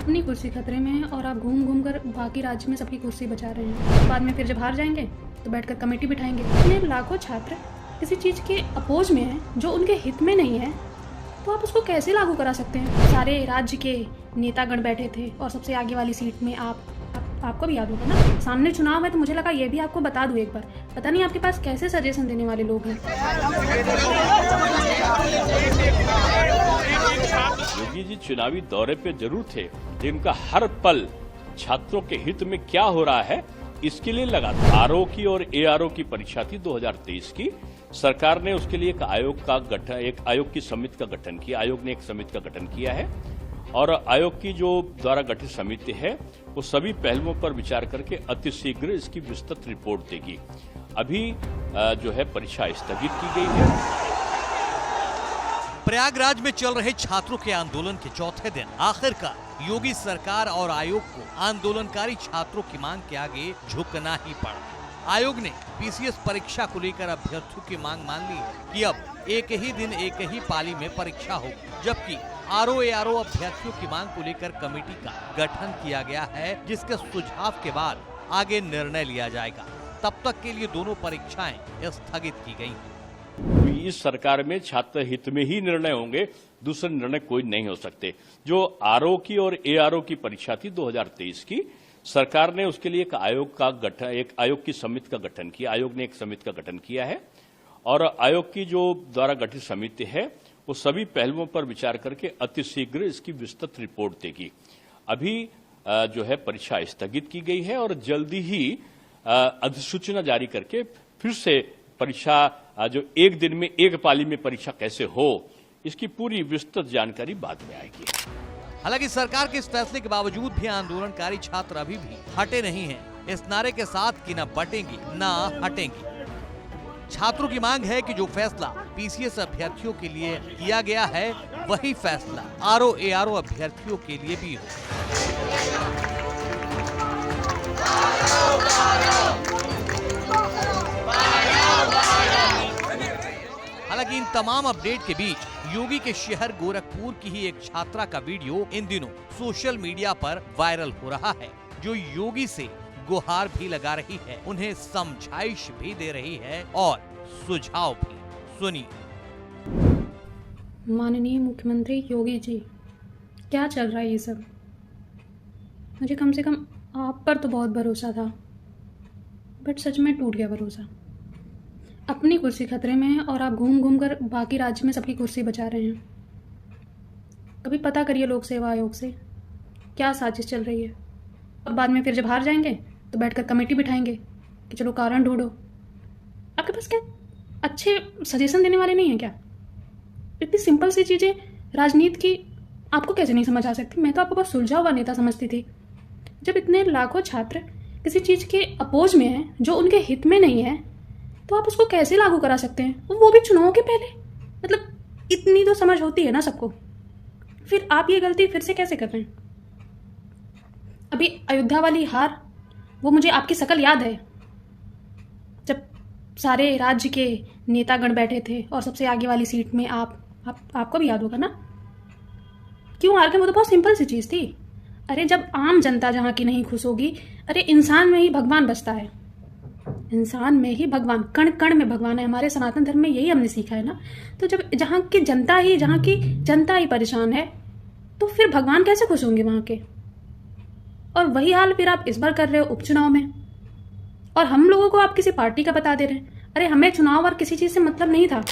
अपनी कुर्सी खतरे में है और आप घूम घूम कर बाकी राज्य में सबकी कुर्सी बचा रहे हैं। बाद में फिर जब हार जाएंगे तो बैठकर कमेटी बिठाएंगे। इतने लाखों छात्र किसी चीज़ के अपोज में हैं जो उनके हित में नहीं है, तो आप उसको कैसे लागू करा सकते हैं। सारे राज्य के नेतागण बैठे थे और सबसे आगे वाली सीट में आपको भी याद होगा ना, सामने चुनाव है, तो मुझे लगा ये भी आपको बता दूं एक बार। पता नहीं आपके पास कैसे सजेशन देने वाले लोग हैं। योगी जी चुनावी दौरे पे जरूर थे, जिनका हर पल छात्रों के हित में क्या हो रहा है इसके लिए लगातार आरओ की और एआरओ की परीक्षा थी 2023 की। सरकार ने उसके लिए एक आयोग की समिति का गठन किया। आयोग ने एक समिति का गठन किया है और आयोग की जो द्वारा गठित समिति है वो सभी पहलुओं पर विचार करके अतिशीघ्र इसकी विस्तृत रिपोर्ट देगी। अभी जो है परीक्षा स्थगित की गई है। प्रयागराज में चल रहे छात्रों के आंदोलन के चौथे दिन आखिरकार योगी सरकार और आयोग को आंदोलनकारी छात्रों की मांग के आगे झुकना ही पड़ा। आयोग ने पीसीएस परीक्षा को लेकर अभ्यर्थियों की मांग मान ली कि अब एक ही दिन एक ही पाली में परीक्षा हो, जबकि आरओ अभ्यर्थियों की मांग को लेकर कमेटी का गठन किया गया है, जिसके सुझाव के बाद आगे निर्णय लिया जाएगा। तब तक के लिए दोनों परीक्षाएं स्थगित की गई हैं। इस सरकार में छात्र हित में ही निर्णय होंगे, दूसरे निर्णय कोई नहीं हो सकते। जो आरओ की और एआरओ की परीक्षा थी 2023 की, सरकार ने उसके लिए एक आयोग की समिति का गठन किया। आयोग ने एक समिति का गठन किया है और आयोग की जो द्वारा गठित समिति है वो सभी पहलुओं पर विचार करके अतिशीघ्र इसकी विस्तृत रिपोर्ट देगी। अभी जो है परीक्षा स्थगित की गई है और जल्दी ही अधिसूचना जारी करके फिर से परीक्षा जो एक दिन में एक पाली में परीक्षा कैसे हो, इसकी पूरी विस्तृत जानकारी बाद में आएगी। हालांकि सरकार के इस फैसले के बावजूद भी आंदोलनकारी छात्र अभी भी हटे नहीं हैं, इस नारे के साथ कि न बटेंगी न हटेंगी। छात्रों की मांग है कि जो फैसला पीसीएस अभ्यर्थियों के लिए किया गया है वही फैसला आरओ एआरओ अभ्यर्थियों के लिए भी हो। हालांकि इन तमाम अपडेट के बीच योगी के शहर गोरखपुर की ही एक छात्रा का वीडियो इन दिनों सोशल मीडिया पर वायरल हो रहा है, जो योगी से गुहार भी लगा रही है, उन्हें समझाइश भी दे रही है और सुझाव भी। सुनिए। माननीय मुख्यमंत्री योगी जी, क्या चल रहा है ये सब? मुझे कम से कम आप पर तो बहुत भरोसा था, बट सच में टूट गया भरोसा। अपनी कुर्सी खतरे में है और आप घूम घूम कर बाकी राज्य में सबकी कुर्सी बचा रहे हैं। कभी पता करिए लोक सेवा आयोग से क्या साजिश चल रही है। और बाद में फिर जब हार जाएंगे तो बैठकर कमेटी बिठाएंगे कि चलो कारण ढूंढो। आपके पास क्या अच्छे सजेशन देने वाले नहीं हैं क्या? इतनी सिंपल सी चीज़ें राजनीति की आपको कैसे नहीं समझ आ सकती? मैं तो आपको बहुत सुलझा हुआ नेता समझती थी। जब इतने लाखों छात्र किसी चीज़ के अपोज में हैं जो उनके हित में नहीं है, तो आप उसको कैसे लागू करा सकते हैं, वो भी चुनाव के पहले? मतलब इतनी तो समझ होती है ना सबको। फिर आप ये गलती फिर से कैसे कर रहे हैं? अभी अयोध्या वाली हार, वो मुझे आपकी शकल याद है, जब सारे राज्य के नेतागण बैठे थे और सबसे आगे वाली सीट में आपको भी याद होगा ना। क्यों हार गए? वो तो बहुत सिंपल सी चीज़ थी। अरे जब आम जनता जहाँ की नहीं खुश होगी, अरे इंसान में ही भगवान बसता है। इंसान में ही भगवान, कण कण में भगवान है। हमारे सनातन धर्म में यही हमने सीखा है ना। तो जब जहाँ की जनता ही परेशान है, तो फिर भगवान कैसे खुश होंगे वहाँ के? और वही हाल फिर आप इस बार कर रहे हो उपचुनाव में, और हम लोगों को आप किसी पार्टी का बता दे रहे हैं। अरे हमें चुनाव और किसी चीज से मतलब नहीं था।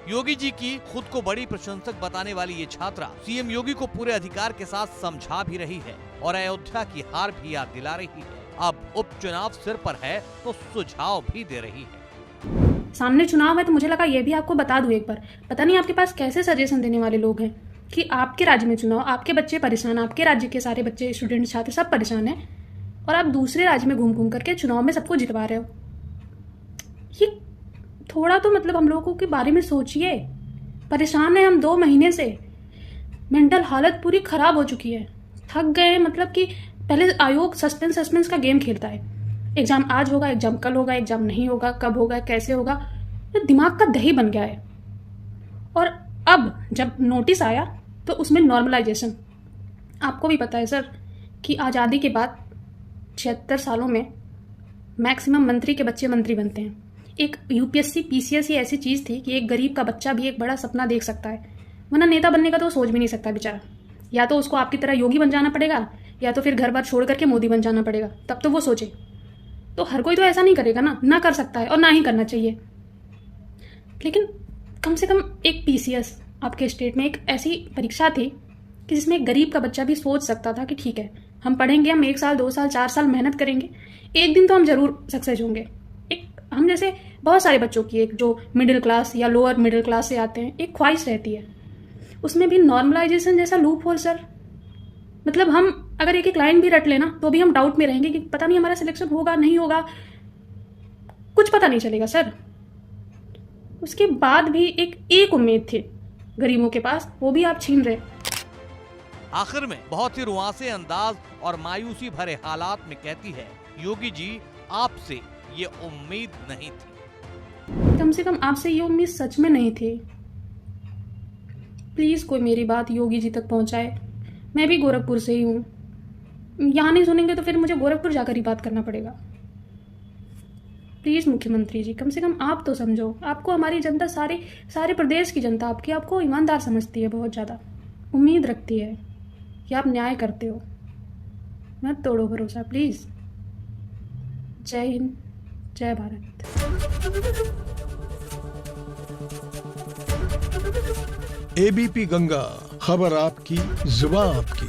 योगी जी की खुद को बड़ी प्रशंसक बताने वाली ये छात्रा सीएम योगी को पूरे अधिकार के साथ समझा भी रही है और अयोध्या की हार भी याद दिला रही है। अब उपचुनाव सिर पर है तो सुझाव भी दे रही है। सामने चुनाव है, तो मुझे लगा ये भी आपको बता दूं एक बार। पता नहीं आपके पास कैसे सजेशन देने वाले लोग हैं कि आपके राज्य में चुनाव, आपके बच्चे परेशान, आपके राज्य के सारे बच्चे, स्टूडेंट, छात्र सब परेशान हैं, और आप दूसरे राज्य में घूम घूम करके चुनाव में सबको जितवा रहे हो। ये थोड़ा तो मतलब हम लोगों के बारे में सोचिए। परेशान है हम 2 महीने से, मेंटल हालत पूरी खराब हो चुकी है, थक गए हैं। मतलब कि पहले आयोग सस्पेंस का गेम खेलता है, एग्जाम आज होगा, एग्जाम कल होगा, एग्जाम नहीं होगा, कब होगा, कैसे होगा, तो दिमाग का दही बन गया है। और अब जब नोटिस आया तो उसमें नॉर्मलाइजेशन, आपको भी पता है सर कि आज़ादी के बाद 76 सालों में मैक्सिमम मंत्री के बच्चे मंत्री बनते हैं। एक यूपीएससी पीसीएस ही ऐसी चीज़ थी कि एक गरीब का बच्चा भी एक बड़ा सपना देख सकता है, वरना नेता बनने का तो सोच भी नहीं सकता बेचारा। या तो उसको आपकी तरह योगी बन जाना पड़ेगा, या तो फिर घर बार छोड़ करके मोदी बन जाना पड़ेगा, तब तो वो सोचे। तो हर कोई तो ऐसा नहीं करेगा ना कर सकता है और ना ही करना चाहिए। लेकिन कम से कम एक पीसीएस आपके स्टेट में एक ऐसी परीक्षा थी कि जिसमें एक गरीब का बच्चा भी सोच सकता था कि ठीक है, हम पढ़ेंगे, हम 1 साल 2 साल 4 साल मेहनत करेंगे, एक दिन तो हम जरूर सक्सेस होंगे। एक हम जैसे बहुत सारे बच्चों की एक जो मिडिल क्लास या लोअर मिडिल क्लास से आते हैं एक ख्वाहिश रहती है। उसमें भी नॉर्मलाइजेशन जैसा लूप होल सर, मतलब हम अगर एक एक लाइन भी रट लेना तो भी हम डाउट में रहेंगे कि पता नहीं हमारा सिलेक्शन होगा नहीं होगा, कुछ पता नहीं चलेगा सर। उसके बाद भी एक उम्मीद थी गरीबों के पास, वो भी आप छीन रहे। आखिर में बहुत ही रुआंसे अंदाज और मायूसी भरे हालात में कहती है, योगी जी आपसे ये उम्मीद नहीं थी। कम से कम आपसे ये उम्मीद सच में नहीं थी। प्लीज कोई मेरी बात योगी जी तक पहुंचाए। मैं भी गोरखपुर से ही हूँ, यहाँ नहीं सुनेंगे तो फिर मुझे गोरखपुर जाकर ही बात करना पड़ेगा। प्लीज मुख्यमंत्री जी, कम से कम आप तो समझो। आपको हमारी जनता, सारे प्रदेश की जनता आपको ईमानदार समझती है, बहुत ज़्यादा उम्मीद रखती है कि आप न्याय करते हो। मत तोड़ो भरोसा प्लीज। जय हिंद, जय भारत। एबीपी गंगा, खबर आपकी, जुबान आपकी।